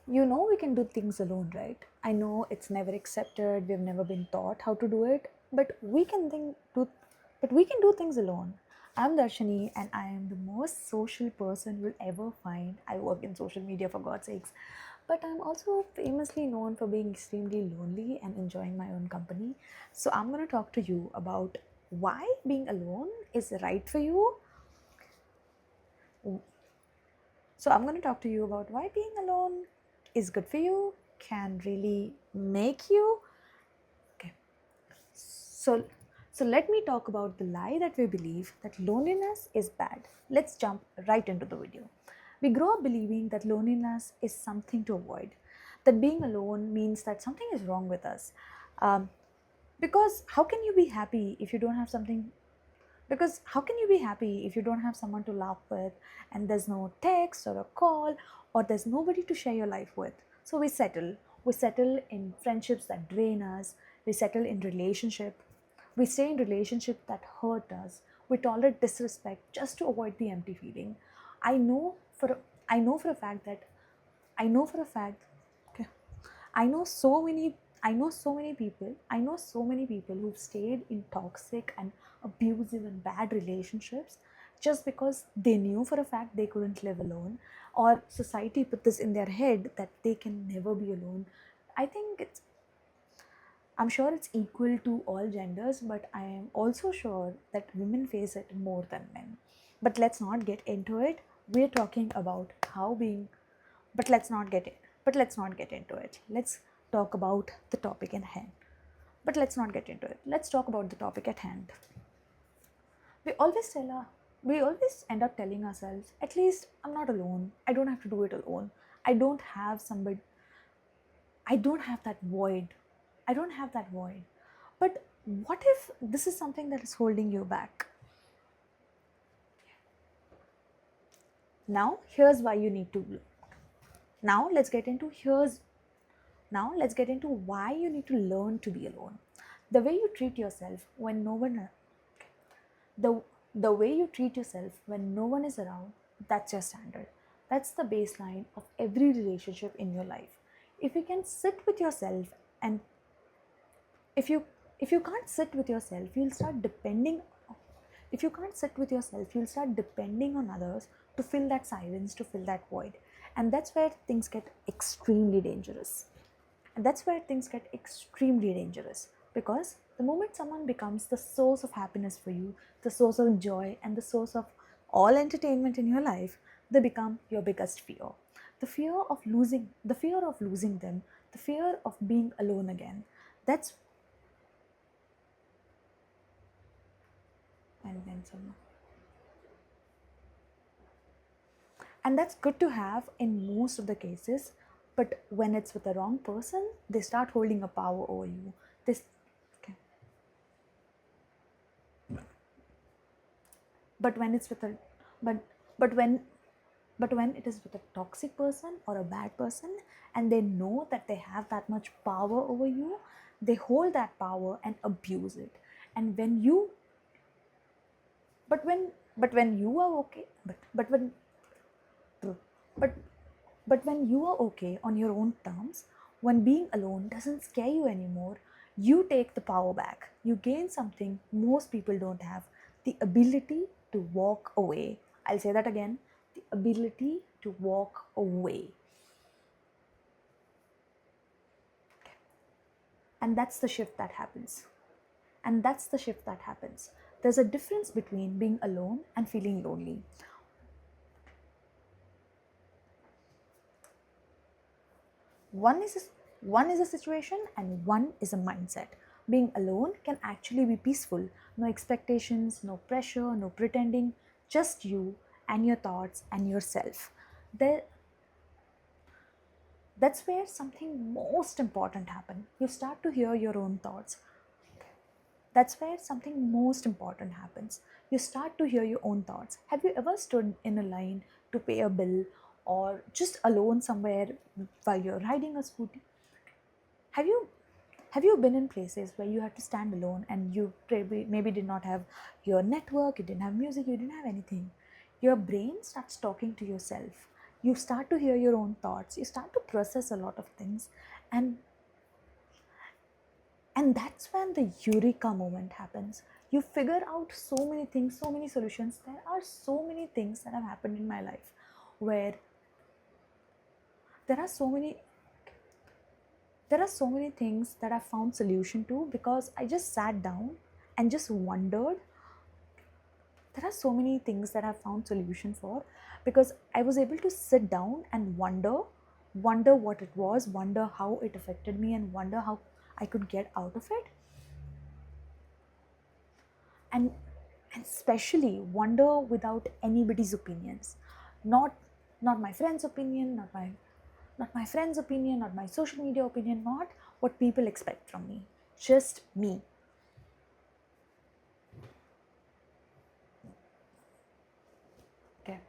We can do things alone, right? I know it's never accepted, we've never been taught how to do it, but we can do things alone. I'm Darshani and I am the most social person you'll ever find. I work in social media for God's sakes. But I'm also famously known for being extremely lonely and enjoying my own company. So I'm going to talk to you about why being alone is right for you. So I'm going to talk to you about why being alone is good for you, can really make you. Okay. So so let me talk about the lie that we believe that loneliness is bad. Let's jump right into the video. We grow up believing that loneliness is something to avoid, that being alone means that something is wrong with us. Um, because how can you be happy if you don't have something because how can you be happy if you don't have someone to laugh with, and there's no text or a call, or there's nobody to share your life with? So we settle in friendships that drain us, we settle in relationship, we stay in relationship that hurt us, we tolerate disrespect just to avoid the empty feeling. I know for i know for a fact that I know for a fact okay, I know so many I know so many people who've stayed in toxic and abusive and bad relationships just because they knew for a fact they couldn't live alone, or society put this in their head that they can never be alone. I think I'm sure it's equal to all genders, but I am also sure that women face it more than men. But let's not get into it. We're talking about how being but let's not get it. But let's not get into it. Let's talk about the topic in hand. But let's not get into it. Let's talk about the topic at hand. We always tell our, we always end up telling ourselves, at least I'm not alone. I don't have to do it alone. I don't have somebody I don't have that void. I don't have that void. But what if this is something that is holding you back? Now, here's why you need to. Now, let's get into here's Now, let's get into why you need to learn to be alone. The way you treat yourself when no one the the way you treat yourself when no one is around, that's your standard. That's the baseline of every relationship in your life. If you can sit with yourself and if you if you can't sit with yourself, you'll start depending if you can't sit with yourself, you'll start depending on others to fill that silence, to fill that void. And that's where things get extremely dangerous. And that's where things get extremely dangerous, because the moment someone becomes the source of happiness for you, the source of joy, and the source of all entertainment in your life, they become your biggest fear. The fear of losing them, the fear of being alone again. That's and then someone. And that's good to have in most of the cases, but when it's with the wrong person, they start holding a power over you. This okay. But when it's with a but but when but when it is with a toxic person or a bad person, and they know that they have that much power over you, they hold that power and abuse it. And when you but when you are okay but when True. But when you are okay on your own terms, when being alone doesn't scare you anymore, you take the power back. You gain something most people don't have: the ability to walk away. I'll say that again: the ability to walk away. And that's the shift that happens. And that's the shift that happens. There's a difference between being alone and feeling lonely. One is one is a situation and one is a mindset. Being alone can actually be peaceful. No expectations, no pressure, no pretending, just you and your thoughts and yourself. There, that's where something most important happens. You start to hear your own thoughts. That's where something most important happens. You start to hear your own thoughts. Have you ever stood in a line to pay a bill, or just alone somewhere while you're riding a scooty? Have you have you been in places where you had to stand alone and you maybe did not have your network, you didn't have music, you didn't have anything? Your brain starts talking to yourself. You start to hear your own thoughts, you start to process a lot of things, and that's when the eureka moment happens. You figure out so many things, so many solutions. There are so many things that have happened in my life where there are so many things that I found solution to because I just sat down and just wondered. There are so many things that I found solution for because I was able to sit down and wonder what it was, wonder how it affected me, and wonder how I could get out of it. And especially wonder without anybody's opinions. Not my friend's opinion, not my friend's opinion, not my social media opinion, not what people expect from me. Just me. Okay.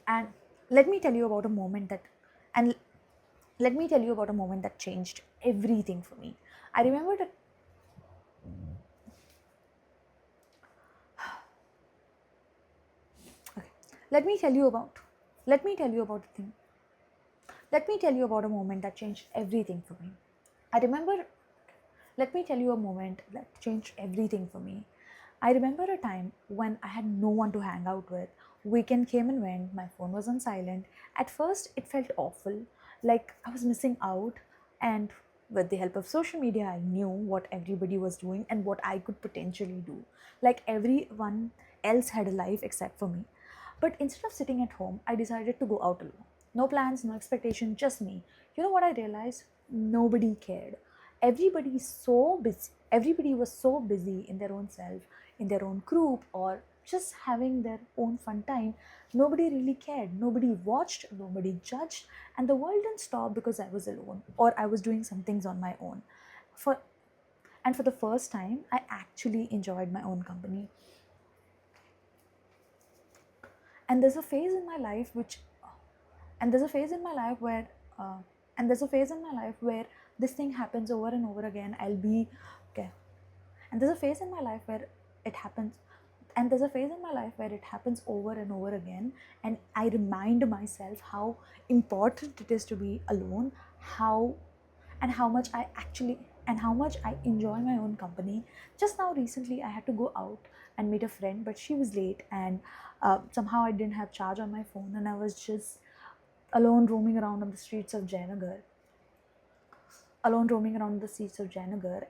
And let me tell you about a moment that and let me tell you about a moment that changed everything for me. I remember that. Okay. Let me tell you about let me tell you about the thing. Let me tell you about a moment that changed everything for me. I remember Let me tell you a moment that changed everything for me. I remember a time when I had no one to hang out with. Weekend came and went, my phone was on silent. At first, it felt awful, like I was missing out. And with the help of social media, I knew what everybody was doing and what I could potentially do. Like everyone else had a life except for me. But instead of sitting at home, I decided to go out alone. No plans, no expectation, just me. You know what I realized? Nobody cared. Everybody was so busy in their own self, in their own group, or just having their own fun time. Nobody really cared, nobody watched, nobody judged, and the world didn't stop because I was alone or I was doing some things on my own. For and for the first time, I actually enjoyed my own company. And there's a phase in my life which uh, and there's a phase in my life where this thing happens over and over again. I'll be okay. And there's a phase in my life where it happens and there's a phase in my life where it happens over and over again, and I remind myself how important it is to be alone, how and how much I actually and how much I enjoy my own company. Just now recently I had to go out and meet a friend, but she was late, and somehow I didn't have charge on my phone, and I was just alone roaming around on the streets of Jayanagar. Alone roaming around the streets of Jayanagar.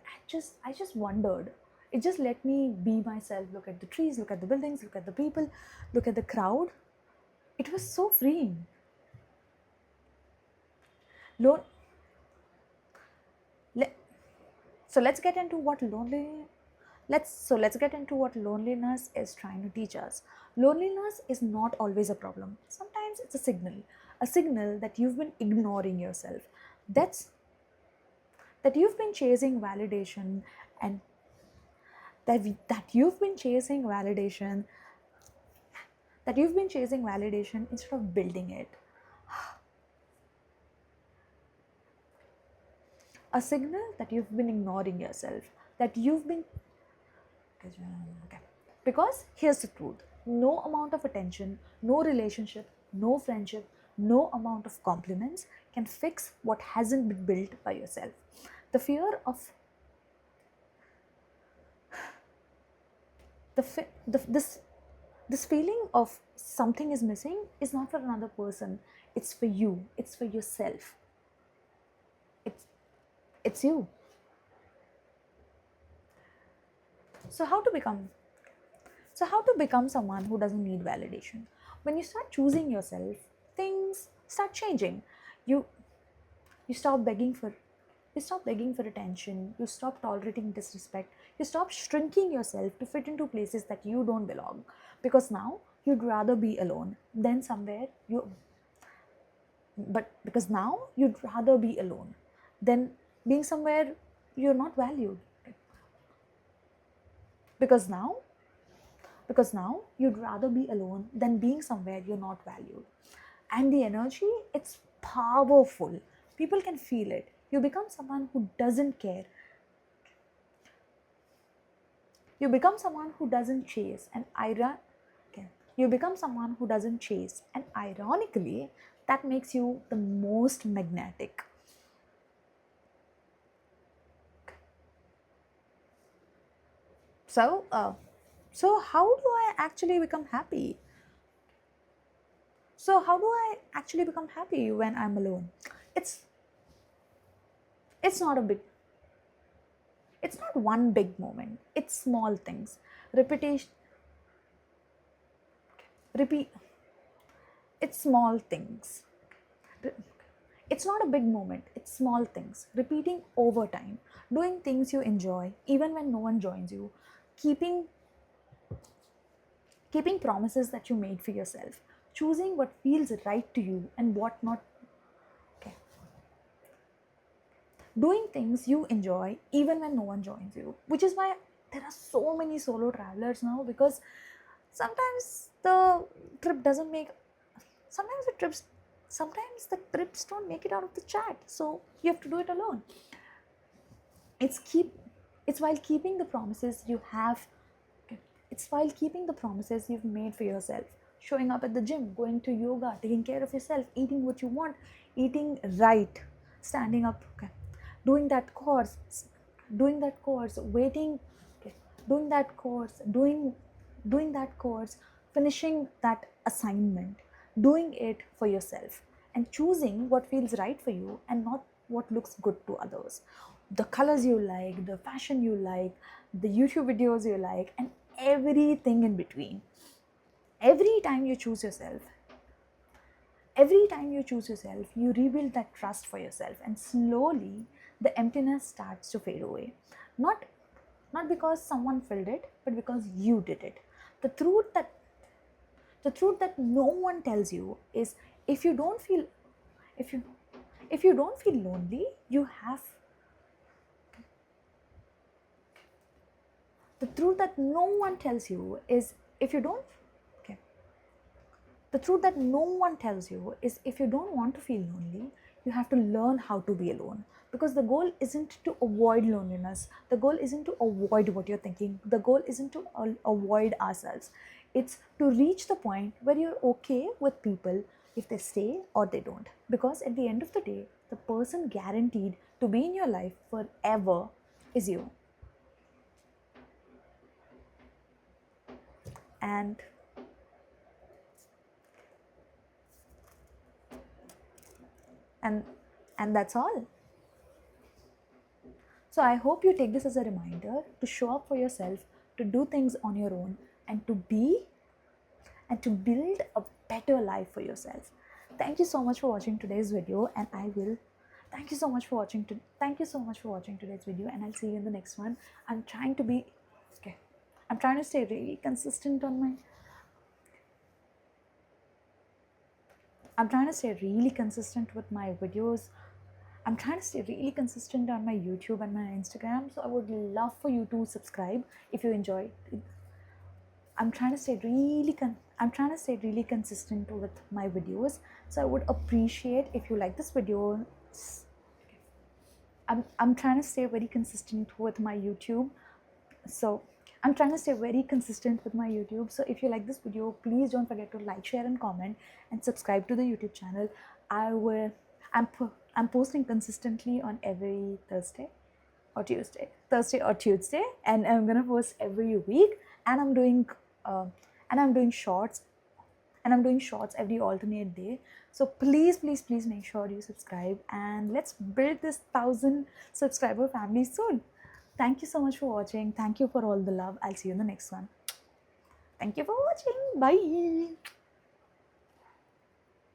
I just wondered. It just let me be myself, look at the trees, look at the buildings, look at the people, look at the crowd. It was so freeing. Lo- le- so let's get into what lonely let's get into what loneliness is trying to teach us. Loneliness is not always a problem. Sometimes it's a signal that you've been ignoring yourself. That's that you've been chasing validation and that you've been chasing validation instead of building it. A signal that you've been ignoring yourself, that you've been okay. Because here's the truth: no amount of attention, no relationship, no friendship, no amount of compliments can fix what hasn't been built by yourself. The fear of the, fi- the this feeling of something is missing is not for another person, it's for you, it's for yourself. It's it's you. So how to become someone who doesn't need validation? When you start choosing yourself, things start changing. You you stop begging for you stop begging for attention, you stop tolerating disrespect, you stop shrinking yourself to fit into places that you don't belong, because now you'd rather be alone than somewhere you but because now you'd rather be alone than being somewhere you're not valued. Because now because now you'd rather be alone than being somewhere you're not valued. And the energy, it's powerful. People can feel it. You become someone who doesn't care. You become someone who doesn't chase. And okay. You become someone who doesn't chase, and ironically, that makes you the most magnetic. So, so how do I actually become happy? So how do I actually become happy when I'm alone? It's it's not a big it's not one big moment. It's small things. Repetition repeat it's small things. It's not a big moment. It's small things. Repeating over time. Doing things you enjoy even when no one joins you. Keeping keeping promises that you made for yourself. Choosing what feels right to you and what not. Okay, doing things you enjoy even when no one joins you, which is why there are so many solo travelers now, because sometimes the trip doesn't make sometimes the trips sometimes the trips don't make it out of the chat, so you have to do it alone. it's keep it's while keeping the promises you have okay, it's while keeping the promises you've made for yourself, showing up at the gym, going to yoga, taking care of yourself, eating what you want, eating right, standing up, okay, doing that course doing that course waiting okay, doing that course doing that course, finishing that assignment, doing it for yourself, and choosing what feels right for you and not what looks good to others. The colors you like, the fashion you like, the YouTube videos you like, and everything in between. Every time you choose yourself, every time you choose yourself, you rebuild that trust for yourself, and slowly the emptiness starts to fade away. Not not because someone filled it, but because you did it. The truth that the truth that no one tells you is, if you don't feel if you if you don't feel lonely, you have the truth that no one tells you is, if you don't okay the truth that no one tells you is, if you don't want to feel lonely, you have to learn how to be alone. Because the goal isn't to avoid loneliness. The goal isn't to avoid what you're thinking. The goal isn't to avoid ourselves. It's to reach the point where you're okay with people if they stay or they don't. Because at the end of the day, the person guaranteed to be in your life forever is you. And and and that's all. So I hope you take this as a reminder to show up for yourself, to do things on your own, and to build a better life for yourself. Thank you so much for watching today's video, and I will thank you so much for watching today's video, and I'll see you in the next one. I'm trying to be okay. I'm trying to stay really consistent on my I'm trying to stay really consistent with my videos. I'm trying to stay really consistent on my YouTube and my Instagram. So I would love for you to subscribe if you enjoy. I'm trying to stay really consistent with my videos. So I would appreciate if you like this video. I'm trying to stay very consistent with my YouTube. So I'm trying to stay very consistent with my YouTube. So if you like this video, please don't forget to like, share, and comment, and subscribe to the YouTube channel. I will. I'm posting consistently on every Thursday or Tuesday, and I'm gonna post every week. And uh, I'm doing shorts, every alternate day. So please, please, please make sure you subscribe, and let's build this 1,000 subscriber family soon. Thank you so much for watching. Thank you for all the love. I'll see you in the next one. Thank you for watching. Bye.